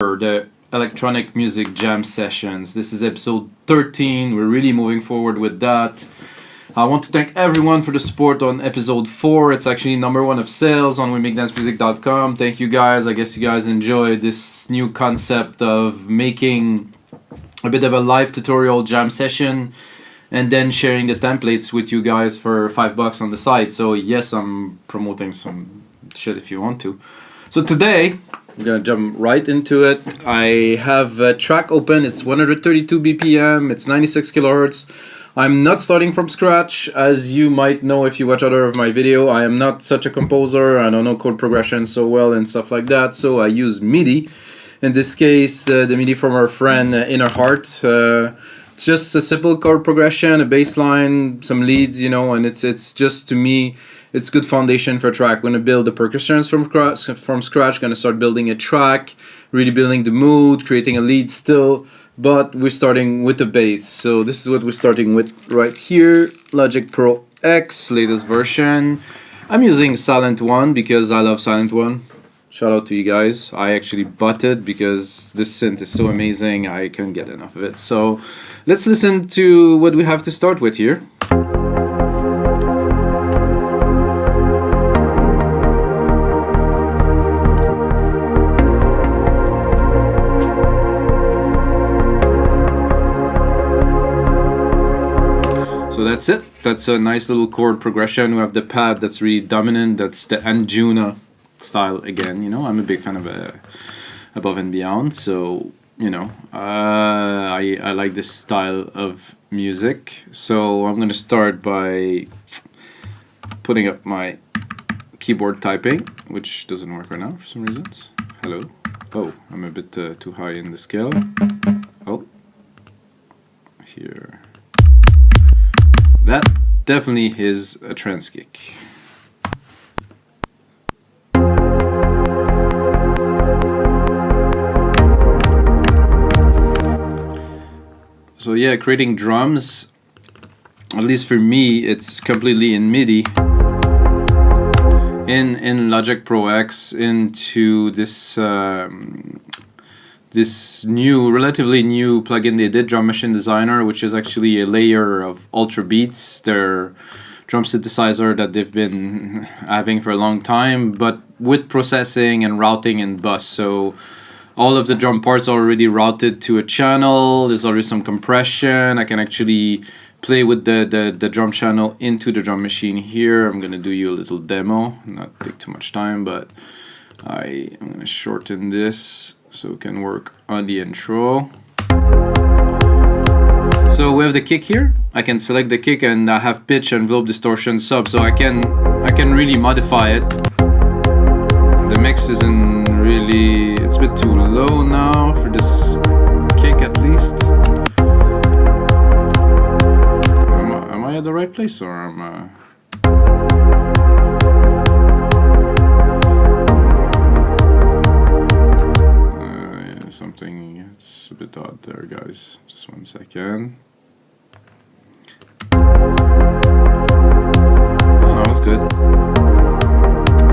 The electronic music jam sessions. This is episode 13. We're really moving forward with that. I want to thank everyone for the support on episode 4. It's actually #1 of sales on wemake-dance-music.com. Thank you guys. I guess you guys enjoyed this new concept of making a bit of a live tutorial jam session and then sharing the templates with you guys for $5 on the side. So yes, I'm promoting some shit if you want to. So today I'm gonna jump right into it. I have a track open. It's 132 BPM. It's 96 kilohertz. I'm not starting from scratch. As you might know if you watch other of my video, I am not such a composer. I don't know chord progression so well and stuff like that. So I use MIDI. In this case, the MIDI from our friend Inner Heart. It's just a simple chord progression, a bass line, some leads, you know, and it's just, to me, it's good foundation for a track. We're going to build the percussions from scratch, going to start building a track, really building the mood, creating a lead still, but we're starting with the bass. So this is what we're starting with right here, Logic Pro X, latest version. I'm using Sylenth 1 because I love Sylenth 1. Shout out to you guys. I actually bought it because this synth is so amazing, I can't get enough of it. So let's listen to what we have to start with here. So that's it. That's a nice little chord progression. We have the pad that's really dominant. That's the Anjuna style again. You know, I'm a big fan of Above and Beyond. So, you know, I like this style of music. So I'm going to start by putting up my keyboard typing, which doesn't work right now for some reasons. Hello. Oh, I'm a bit too high in the scale. Oh, here. That definitely is a trance kick. So yeah, creating drums, at least for me, it's completely in MIDI. In Logic Pro X into this this new, relatively new plugin they did, Drum Machine Designer, which is actually a layer of Ultra Beats, their drum synthesizer that they've been having for a long time, but with processing and routing and bus. So all of the drum parts are already routed to a channel. There's already some compression. I can actually play with the drum channel into the drum machine here. I'm gonna do you a little demo, not take too much time, but I'm gonna shorten this so we can work on the intro. So we have the kick here. I can select the kick and I have pitch, envelope, distortion, sub, so I can really modify it. The mix isn't really, it's a bit too low now for this kick at least. Am I at the right place, or am I? Something, it's a bit odd there, guys. Just 1 second. Oh, that was good.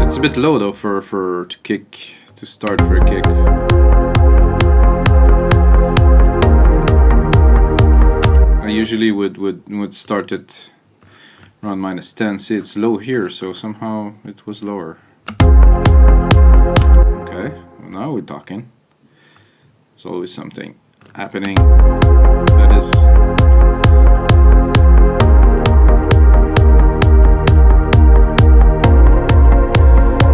It's a bit low though for to kick, to start for a kick. I usually would start it around -10. See, it's low here, so somehow it was lower. Okay, well, now we're talking. There's always something happening that is.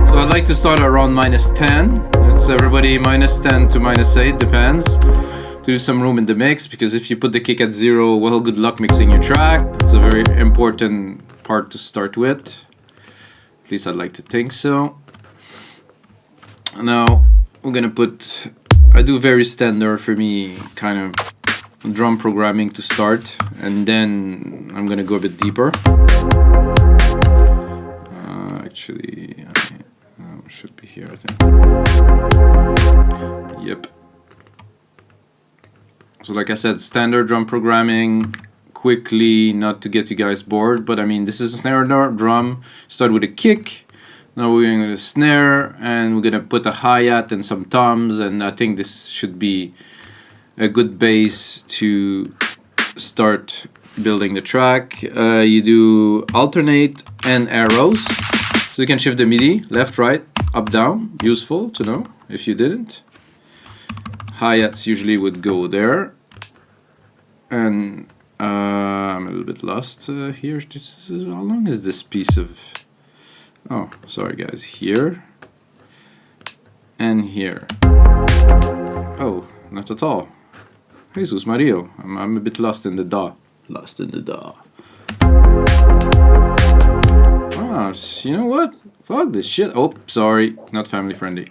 So I'd like to start around -10. It's everybody -10 to -8, depends. To do some room in the mix, because if you put the kick at 0, well, good luck mixing your track. It's a very important part to start with. At least I'd like to think so. Now we're gonna put, I do very standard for me kind of drum programming to start, and then I'm gonna go a bit deeper. Actually, I should be here, I think. Yep. So like I said, standard drum programming, quickly, not to get you guys bored, but I mean, this is a snare drum. Start with a kick, Now we're going to the snare, and we're going to put a hi-hat and some toms, and I think this should be a good base to start building the track. You do alternate and arrows, so you can shift the MIDI left, right, up, down. Useful to know if you didn't. Hi-hats usually would go there, and I'm a little bit lost here. How long is this piece of... Oh, sorry guys, here and here. Oh, not at all. Jesus Mario, I'm a bit lost in the DAW. Lost in the DAW. Ah, you know what? Fuck this shit. Oh, sorry, not family friendly.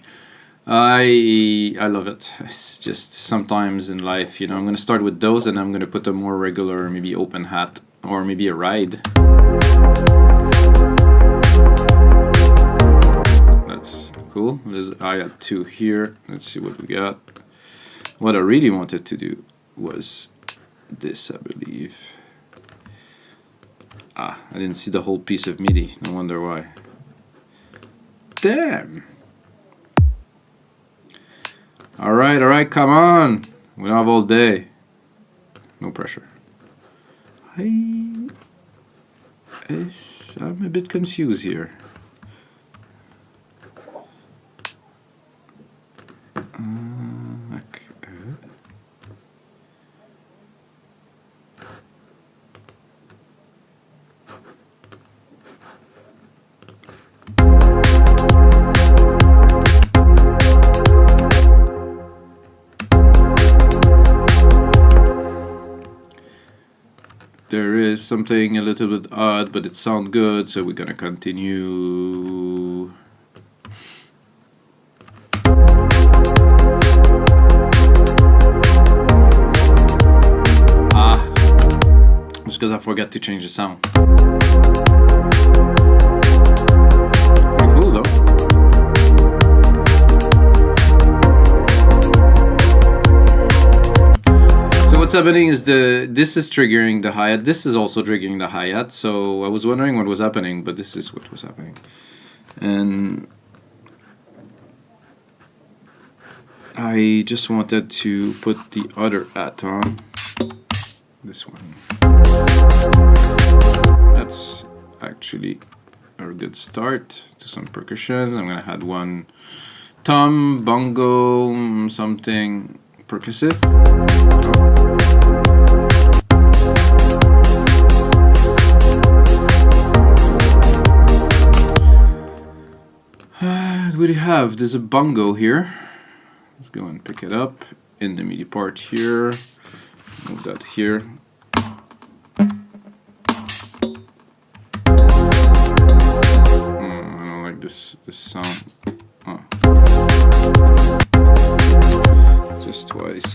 I love it. It's just sometimes in life, you know, I'm gonna start with those, and I'm gonna put a more regular, maybe open hat, or maybe a ride. That's cool. I got two here. Let's see what we got. What I really wanted to do was this, I believe. Ah, I didn't see the whole piece of MIDI. No wonder why. Damn. Alright, come on. We don't have all day. No pressure. I'm a bit confused here. There is something a little bit odd, but it sounds good, so we're gonna continue. Ah, just because I forgot to change the sound. Pretty cool though. What's happening is this is triggering the hi-hat. This is also triggering the hi-hat. So I was wondering what was happening, but this is what was happening. And I just wanted to put the other hat on. This one. That's actually a good start to some percussions. I'm gonna add one tom, bongo, something percussive. Oh. What do we have? There's a bongo here. Let's go and pick it up in the MIDI part here. Move that here. I don't like this sound. Oh. Just twice.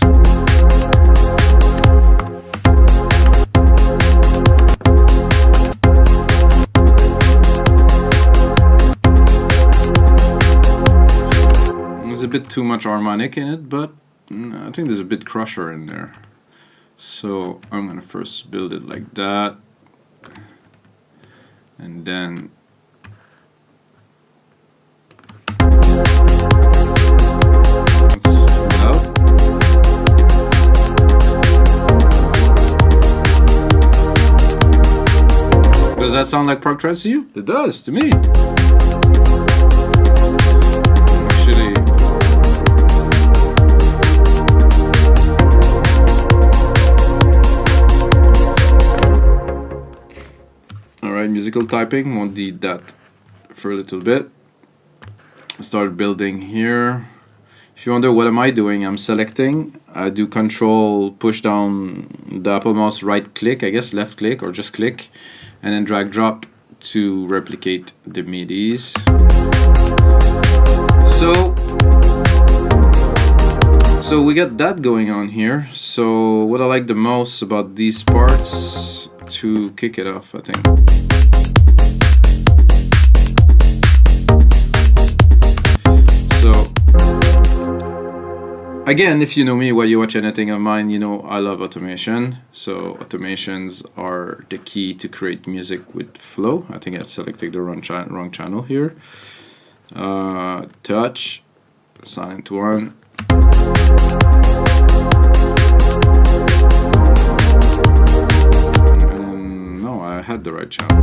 There's a bit too much harmonic in it, but I think there's a bit crusher in there. So I'm gonna first build it like that, and then does that sound like prog trance to you? It does to me. Actually, alright, musical typing, won't need that for a little bit. Start building here. If you wonder what am I doing, I'm selecting. I do control push down the Apple mouse, right click, I guess left click, or just click, and then drag drop to replicate the MIDIs. So we got that going on here. So what I like the most about these parts, to kick it off, I think. So again, if you know me, while you watch anything of mine, you know I love automation. So automations are the key to create music with flow. I think I selected the wrong channel here. touch, sylenth 1. No, I had the right channel.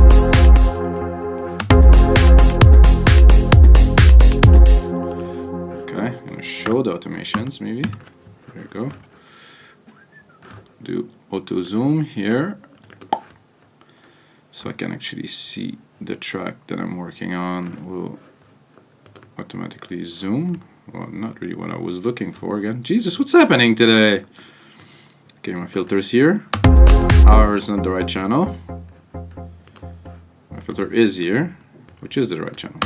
Okay, I'm gonna show the automations maybe. There you go. Do auto zoom here, so I can actually see the track that I'm working on. Will automatically zoom. Well, not really what I was looking for again. Jesus, what's happening today? Okay, my filter's here. However, it's not the right channel. My filter is here, which is the right channel.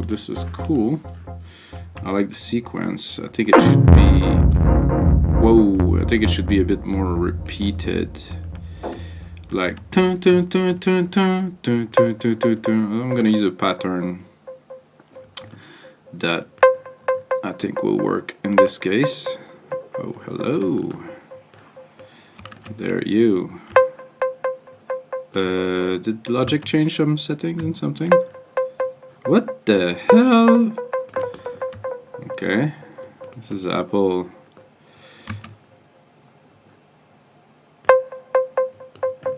This is cool. I like the sequence. I think it should be, whoa, I think it should be a bit more repeated. Like, I'm gonna use a pattern that I think will work in this case. Oh, hello. There you. Did Logic change some settings and something? What the hell? Okay, this is Apple.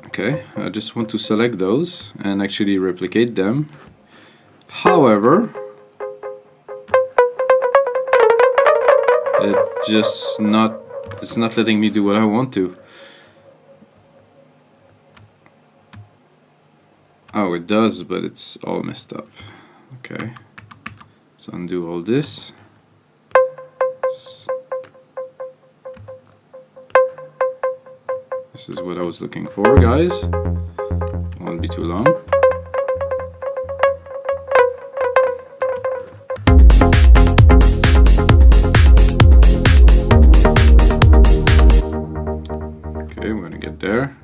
Okay, I just want to select those and actually replicate them. However, it's not letting me do what I want to. Oh, it does, but it's all messed up. Okay, so undo all this. This is what I was looking for, guys. Won't be too long. Okay, we're gonna get there.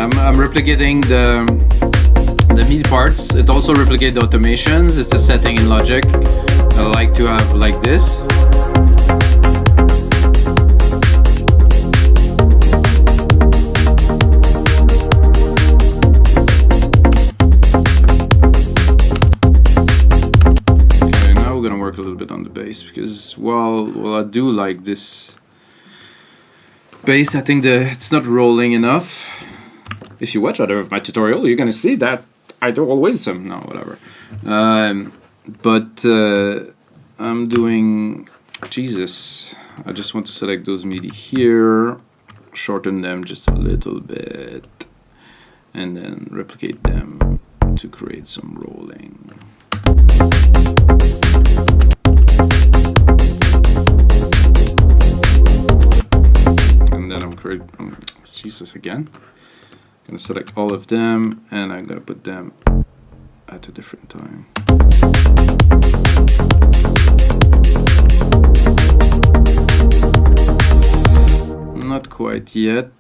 I'm replicating the MIDI parts. It also replicates the automations. It's the setting in Logic I like to have like this. Okay, now we're gonna work a little bit on the bass, because while I do like this bass, I think it's not rolling enough. If you watch other of my tutorial, you're gonna see that I do always some. No, whatever. But I'm doing, Jesus, I just want to select those MIDI here, shorten them just a little bit, and then replicate them to create some rolling. And then I'm creating, Jesus again. I'm gonna select all of them and I'm gonna put them at a different time. Not quite yet.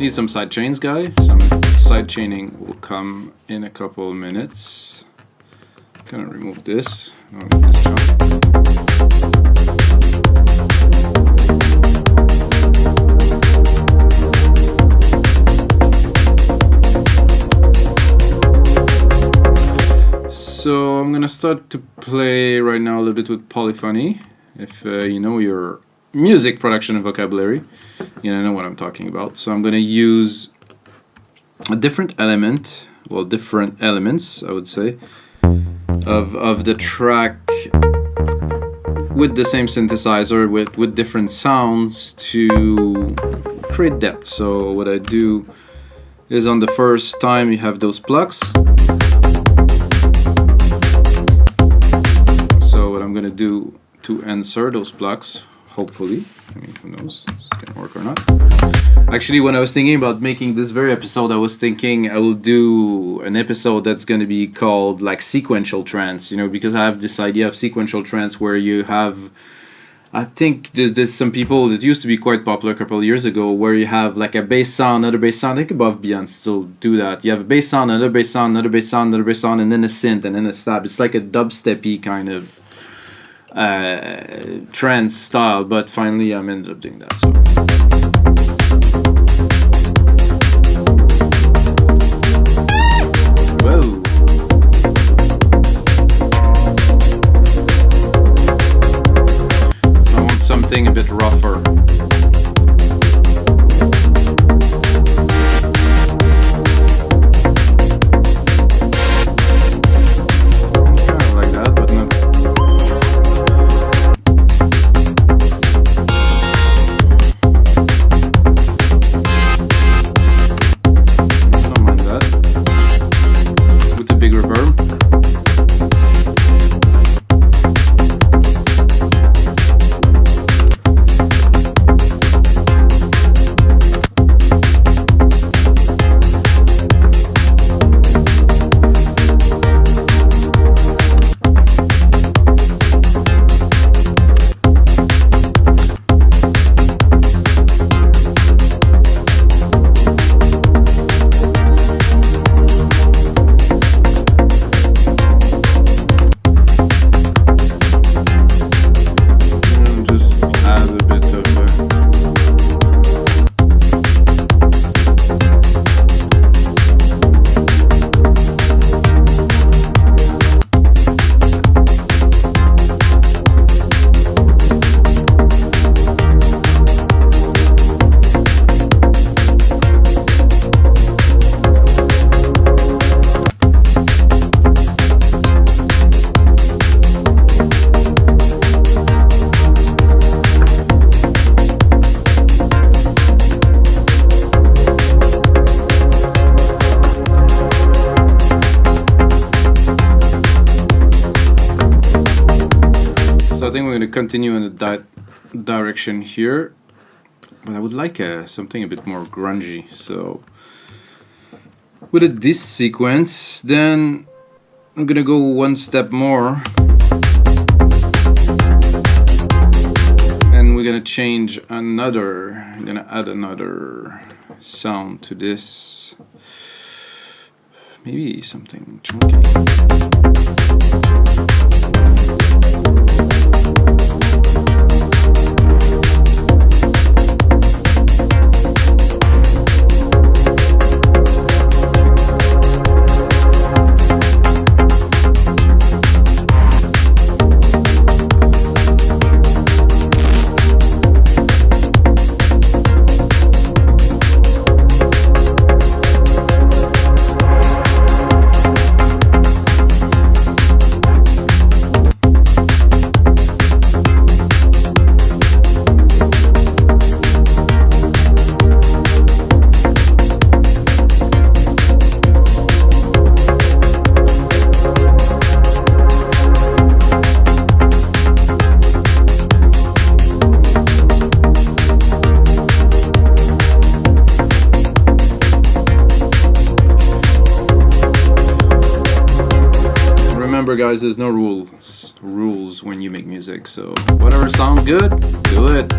Need some side chains, guys. Some side chaining will come in a couple of minutes. Gonna remove this. This chunk. So I'm gonna start to play right now a little bit with polyphony. If you know your music production and vocabulary, you know what I'm talking about. So I'm gonna use a different element, well, different elements, I would say, of the track with the same synthesizer with different sounds to create depth. So what I do is on the first time you have those plucks. So what I'm gonna do to insert those plucks, hopefully, I mean, who knows, it's gonna work or not. Actually, when I was thinking about making this very episode, I was thinking I will do an episode that's gonna be called like sequential trance, you know, because I have this idea of sequential trance where you have, I think there's some people that used to be quite popular a couple of years ago, where you have like a bass sound, another bass sound. I think above Beyond still do that. You have a bass sound, another bass sound, another bass sound, another bass sound, and then a synth, and then a stab. It's like a dubstep-y kind of trance style, but finally I ended up doing that. So. Whoa. So I want something a bit rougher. I think we're going to continue in the direction here, but I would like something a bit more grungy. So with this sequence, then I'm going to go one step more, and we're going to change another, I'm going to add another sound to this, maybe something chunky. Remember, guys, there's no rules when you make music, so whatever sounds good, do it.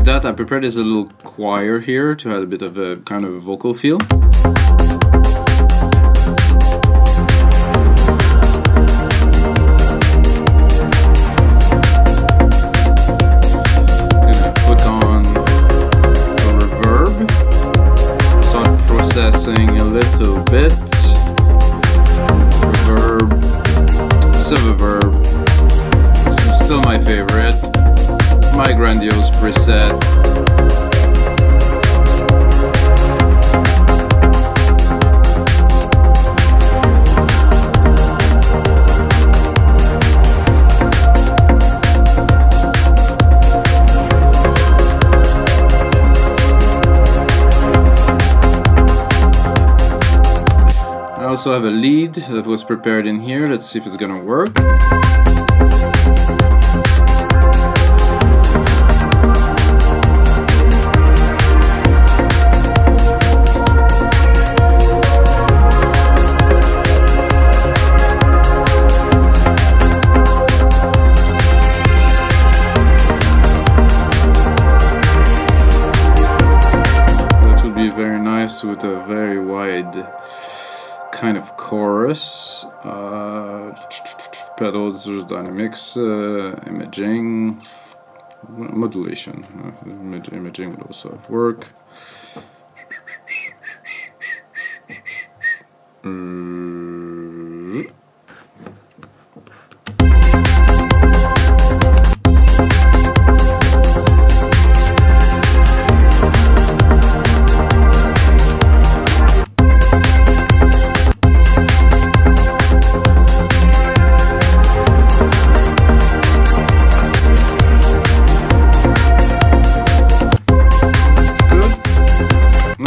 that, I prepared this little choir here to have a bit of a kind of a vocal feel. Processing a little bit. Reverb, subverb, still my favorite. My grandiose preset. I also have a lead that was prepared in here. Let's see if it's gonna work. That would be very nice with a very wide kind of chorus, pedals, dynamics, imaging, modulation. Imaging would also have work.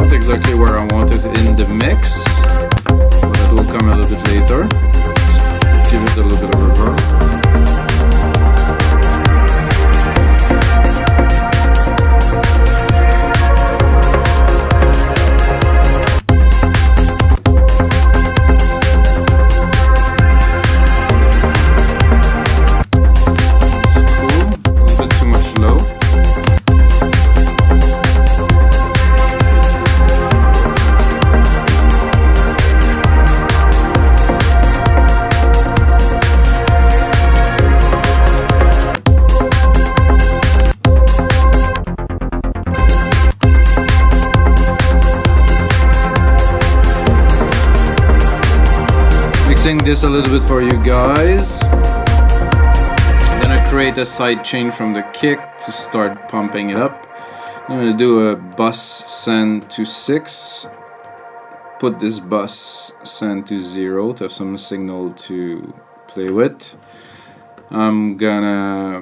Exactly where I want it in the mix, but that will come a little bit later. Just give it a little bit of reverb. It's cool, a little bit too much low. Mixing this a little bit for you guys. I'm gonna create a sidechain from the kick to start pumping it up. I'm gonna do a bus send to 6. Put this bus send to 0 to have some signal to play with. I'm gonna...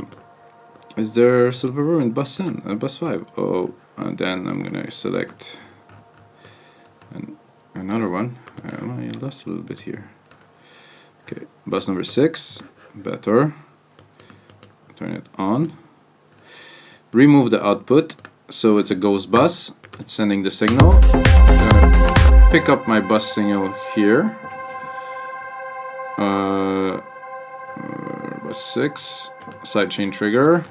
Is there silver in bus send? Bus 5. Oh, and then I'm gonna select another one. I don't know, I lost a little bit here. Okay, bus number 6, better. Turn it on. Remove the output, so it's a ghost bus. It's sending the signal. I'm gonna pick up my bus signal here. Bus 6, sidechain trigger.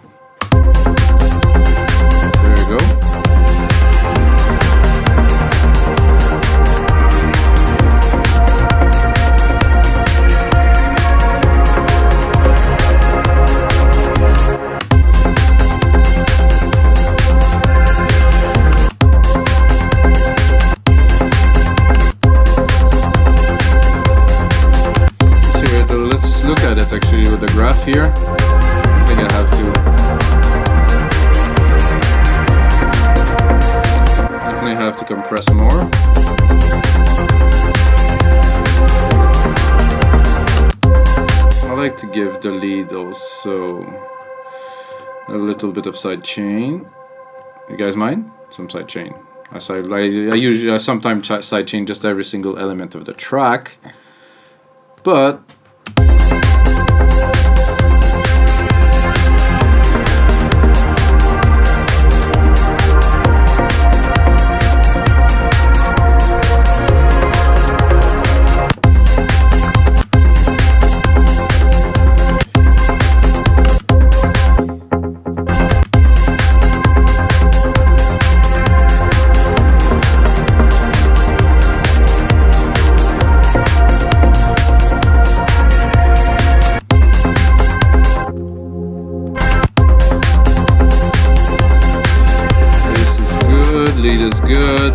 There we go. Look at it actually with the graph here. I think I have to definitely have to compress more. I like to give the lead also a little bit of side chain. You guys mind? Some side chain. I sometimes side chain just every single element of the track, but lead is good.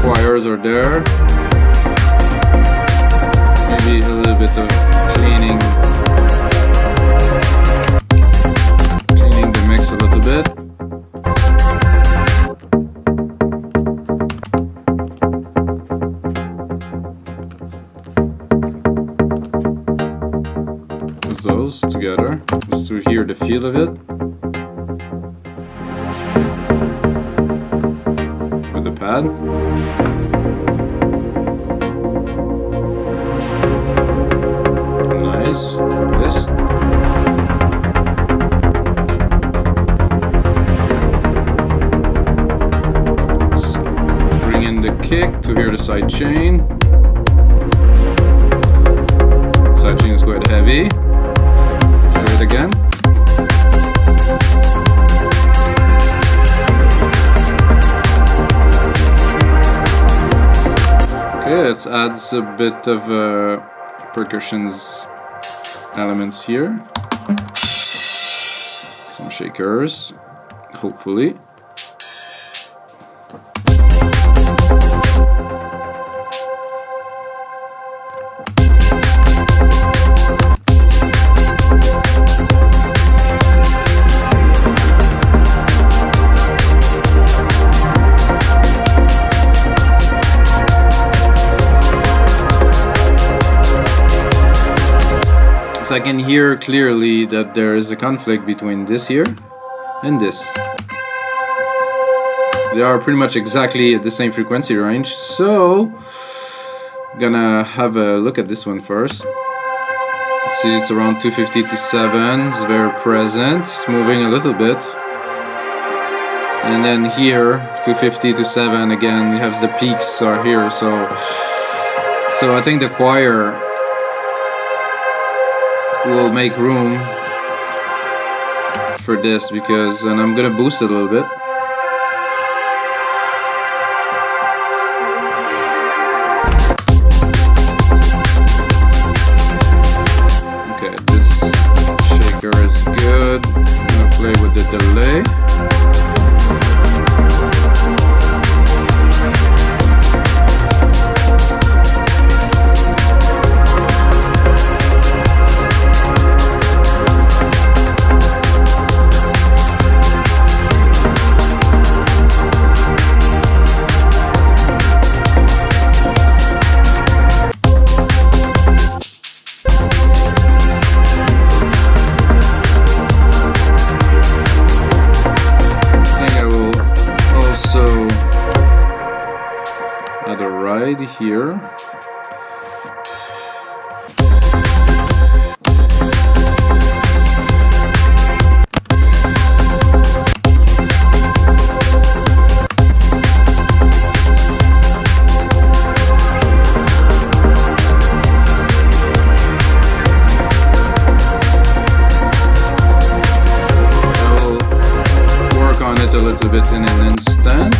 Choirs are there. Maybe a little bit of cleaning the mix a little bit. Just those together, just to hear the feel of it. With the pad. Nice. This. Let's bring in the kick to hear the sidechain. Sidechain is quite heavy. Let's hear it again. Okay, let's add a bit of percussions elements here. Some shakers, hopefully. I can hear clearly that there is a conflict between this here and this. They are pretty much exactly at the same frequency range, so I'm gonna have a look at this one first. Let's see, it's around 250 to 7, it's very present, it's moving a little bit. And then here, 250 to 7 again, we have the peaks are here, so I think the choir will make room for this because, and I'm gonna boost it a little bit. Okay, this shaker is good. I'm gonna play with the delay. Here. I'll work on it a little bit in an instant.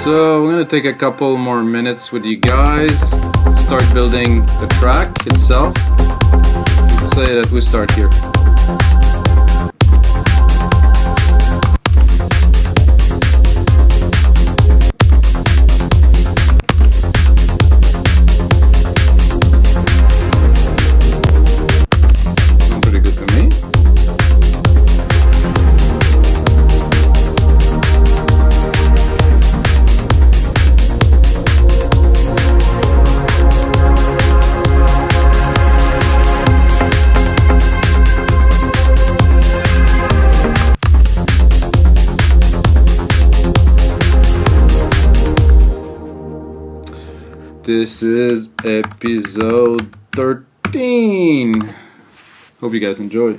So we're gonna take a couple more minutes with you guys, start building the track itself. Let's say that we start here. This is episode 13. Hope you guys enjoy.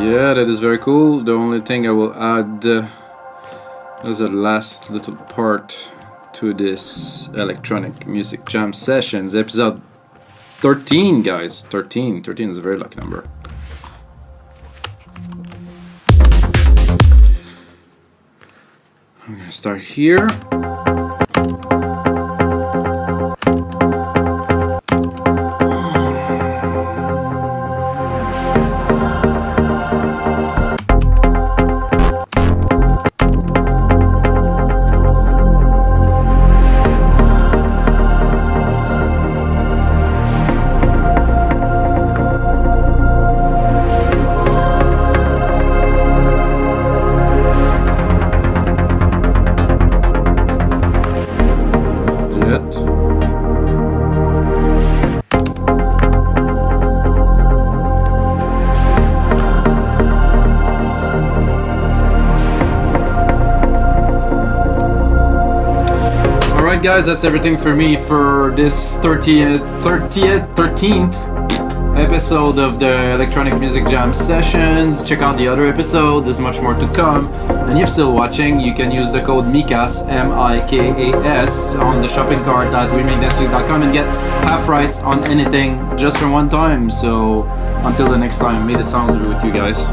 Yeah, that is very cool. The only thing I will add as a last little part to this electronic music jam sessions, episode 13, guys. 13 is a very lucky number. I'm gonna start here. Guys, that's everything for me for this 13th episode of the Electronic Music Jam Sessions. Check out the other episode, there's much more to come. And if you're still watching, you can use the code Mikas, M-I-K-A-S, on the shopping cart at wemakdancemusic.com and get half price on anything just for one time. So until the next time, may the sounds be with you guys.